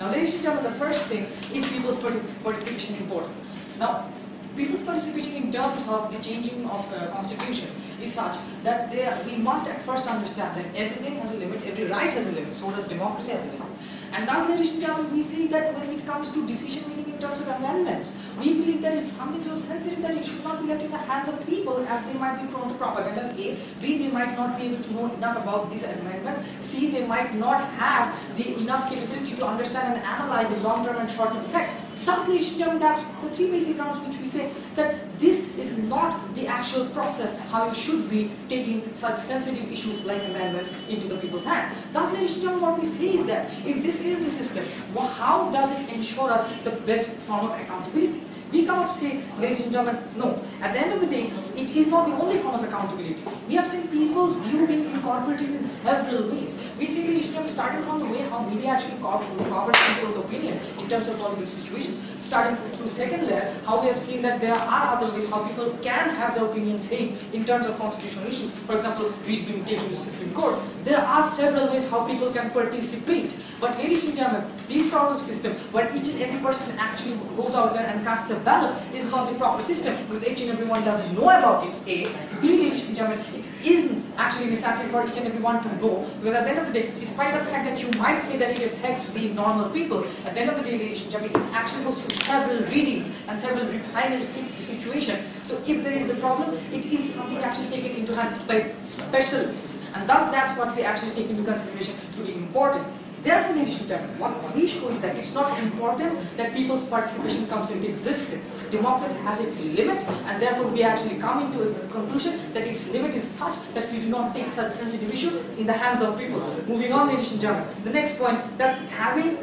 Now, ladies and gentlemen, the first thing is people's participation important. Now, people's participation in terms of the changing of constitution is such that we must at first understand that everything has a limit, every right has a limit, so does democracy have a limit. And thus, ladies and gentlemen, we see that when it comes to decision making in terms of amendments, we believe that it's something so sensitive that it should not be left in the hands of people, as they might be prone to propaganda. A. B. They might not be able to know enough about these amendments. C. They might not have the enough capability to understand and analyze the long-term and short-term effects. Thus, ladies and gentlemen, that's the three basic grounds which we say that this is not the actual process how you should be taking such sensitive issues like amendments into the people's hand. Thus, ladies and gentlemen, what we say is that if this is the system, well, how does it ensure us the best form of accountability? We cannot say, ladies and gentlemen, no. At the end of the day, it is not the only form of accountability. We have seen people's view being incorporated in several ways. We see, ladies and gentlemen, starting from the way how media actually covers people's opinion in terms of political situations, starting through second layer, how we have seen that there are other ways how people can have their opinions saying in terms of constitutional issues. For example, we've been taken to Supreme Court. There are several ways how people can participate. But ladies and gentlemen, this sort of system where each and every person actually goes out there and casts a ballot is not the proper system, because each and everyone doesn't know about it. A. B. Ladies and gentlemen, it isn't actually necessary for each and everyone to know, because at the end of the day, despite the fact that you might say that it affects the normal people, at the end of the day, ladies and gentlemen, it actually goes through several readings and several refinery situation. So if there is a problem, it is something actually taken into hand by specialists, and thus that's what we actually take into consideration to be important. Therefore, ladies and gentlemen, what we show is that it's not important that people's participation comes into existence. Democracy has its limit, and therefore we actually come into a conclusion that its limit is such that we do not take such sensitive issue in the hands of people. Moving on, ladies and gentlemen, the next point, that having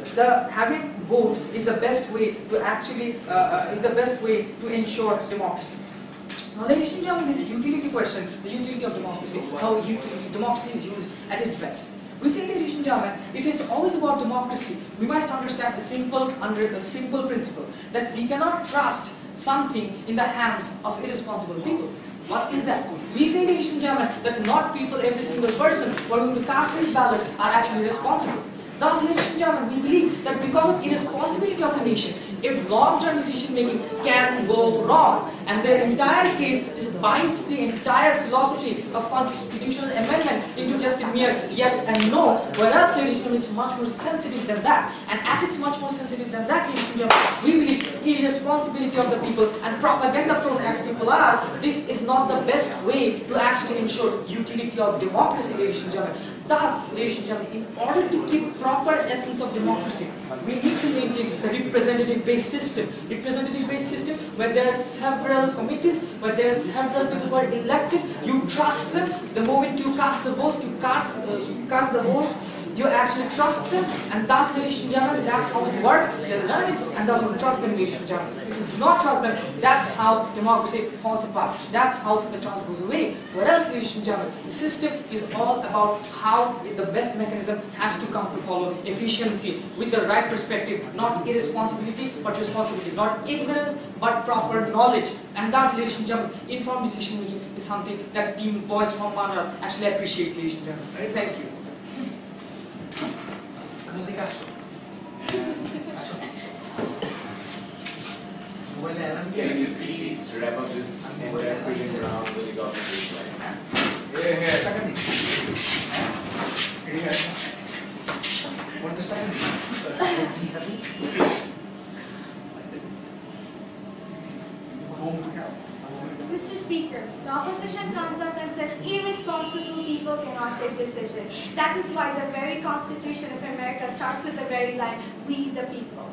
vote is the best way to actually to ensure democracy. Now, ladies and gentlemen, this utility question, the utility of democracy, how democracy is used at its best. We say, ladies and gentlemen, if it's always about democracy, we must understand a simple principle, that we cannot trust something in the hands of irresponsible people. What is that? We say, ladies and gentlemen, that not people, every single person who are going to cast this ballot are actually responsible. Thus, ladies and gentlemen, we believe that because of irresponsibility of a nation, if long-term decision making can go wrong, and their entire case just binds the entire philosophy of constitutional amendment into just a mere yes and no, whereas, ladies and gentlemen, it's much more sensitive than that. And as it's much more sensitive than that, ladies and gentlemen, we believe irresponsibility of the people and propaganda prone as people are, this is not the best way to actually ensure utility of democracy, ladies and gentlemen. Thus, ladies and gentlemen, in order to keep proper essence of democracy, we need to maintain the representative-based system. Representative-based system where there are several committees, where there are several people who are elected, you trust them. The moment you cast the votes, you cast the votes, you actually trust them, and thus, ladies and gentlemen, that's how it works. They learn it, and thus you trust them, ladies and gentlemen. If you do not trust them, that's how democracy falls apart. That's how the trust goes away. Whereas, ladies and gentlemen, the system is all about how the best mechanism has to come to follow efficiency with the right perspective, not irresponsibility, but responsibility, not ignorance, but proper knowledge. And thus, ladies and gentlemen, informed decision making is something that Team Boys from Manara actually appreciates, ladies and gentlemen. Thank you. Can you please wrap up this entire proving round with the government Mr. Speaker, the opposition comes up and says irresponsible people cannot take decision. That is why the very Constitution of America starts with the very line, we the people.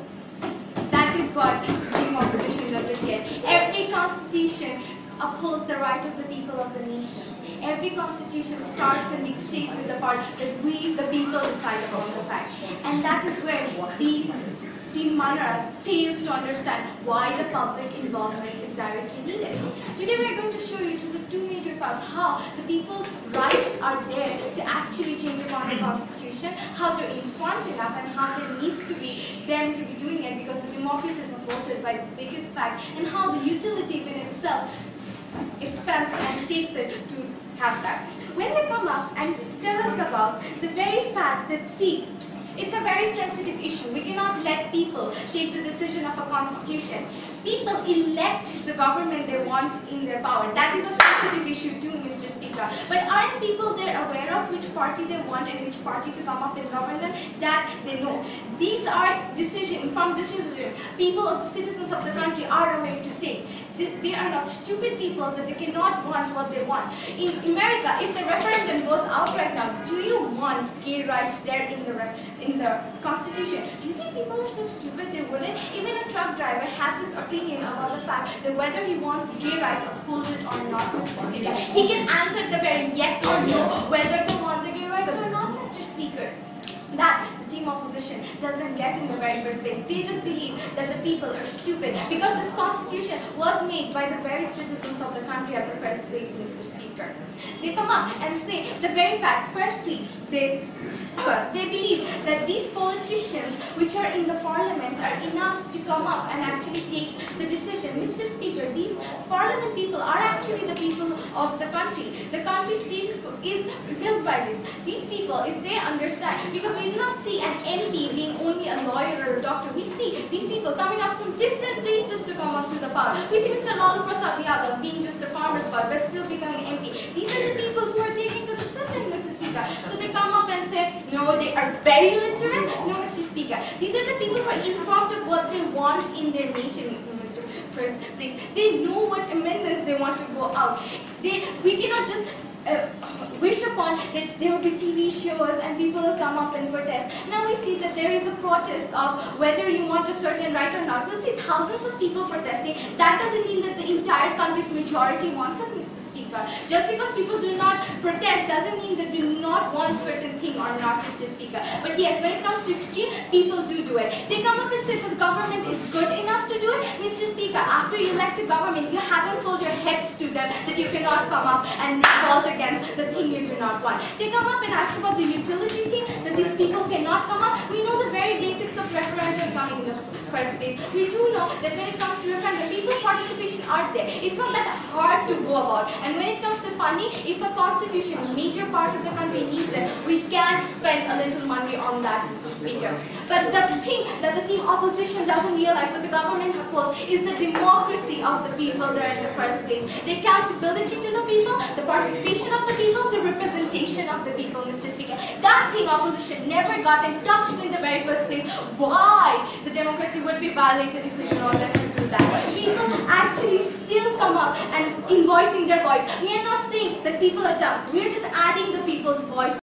That is what the opposition doesn't get. Every constitution upholds the right of the people of the nations. Every constitution starts and dictates with the part that we, the people, decide upon the facts. And that is where Team Manara fails to understand why the public involvement is directly needed. Today we are going to show you to the two major parts how the people's rights are there to actually change upon the constitution, how they're informed enough, and how there needs to be them to be doing it because the democracy is supported by the biggest fact, and how the utility in itself expands and takes it to have that. when they come up and tell us about the very fact that, see, it's a very sensitive issue. We cannot let people take the decision of a constitution. People elect the government they want in their power. That is a sensitive issue too, Mr. Speaker. But aren't people there aware of which party they want and which party to come up and govern them? That they know. These are decisions, people of the citizens of the country are aware to take. They are not stupid people that they cannot want what they want. In America, if the referendum goes out right now, do you want gay rights there in the Constitution? Do you think people are so stupid they wouldn't? Even a truck driver has his opinion about the fact that whether he wants gay rights upholded or not, Mr. Speaker. He can answer the very yes or no whether they want the gay rights or not, Mr. Speaker. That the team opposition doesn't get in the very first place. They just believe that the people are stupid because this constitution was made by the very citizens of the country at the first place, Mr. Speaker. They come up and say the very fact, firstly, they believe that these politicians which are in the parliament are enough to come up and actually take the decision. Mr. Speaker, these parliament people are actually the people of the country. The country's status is revealed by this. These people, if they understand, because we do not see an MP being only a lawyer or a doctor, we see these people coming up from different places to come up to the power. We see Mr. Lalu Prasad Yadav being just a farmer's boy but still becoming MP. These are the people who are taking the decision, Mr. Speaker. So they come up and say, no, they are very literate. No, Mr. Speaker. These are the people who are informed of what they want in their nation, Mr. First, please. They know what amendments they want to go out. We cannot just wish upon that there will be TV shows and people will come up and protest. Now we see that there is a protest of whether you want a certain right or not. We'll see thousands of people protesting. That doesn't mean that the entire country's majority wants it, Mr. Speaker. Just because people do not protest doesn't mean that they do not want certain thing or not, Mr. Speaker. But yes, when it comes to extreme, people do it. They come up and say the government is good enough to do it. Mr. Speaker, after you elect a government, you haven't sold your heads to them that you cannot come up and revolt against the thing you do not want. They come up and ask about the utility thing, that these people cannot come up. We know the very basics of referendum coming in the first place. We do know that when it comes to referendum, people's participation are there. It's not that hard to go about. And when it comes to funding, if a constitution, a major part of the country needs it, we can spend a little money on that, Mr. Speaker. But the thing that the team opposition doesn't realize, what the government opposes, is the democracy of the people there in the first place. The accountability to the people, the participation of the people, the representation of the people, Mr. Speaker. That thing opposition never got in touch in the very first place. Why the democracy would be violated if we do not let them do that? People actually still come up and invoicing their voice. We are not saying that people are dumb. We are just adding the people's voice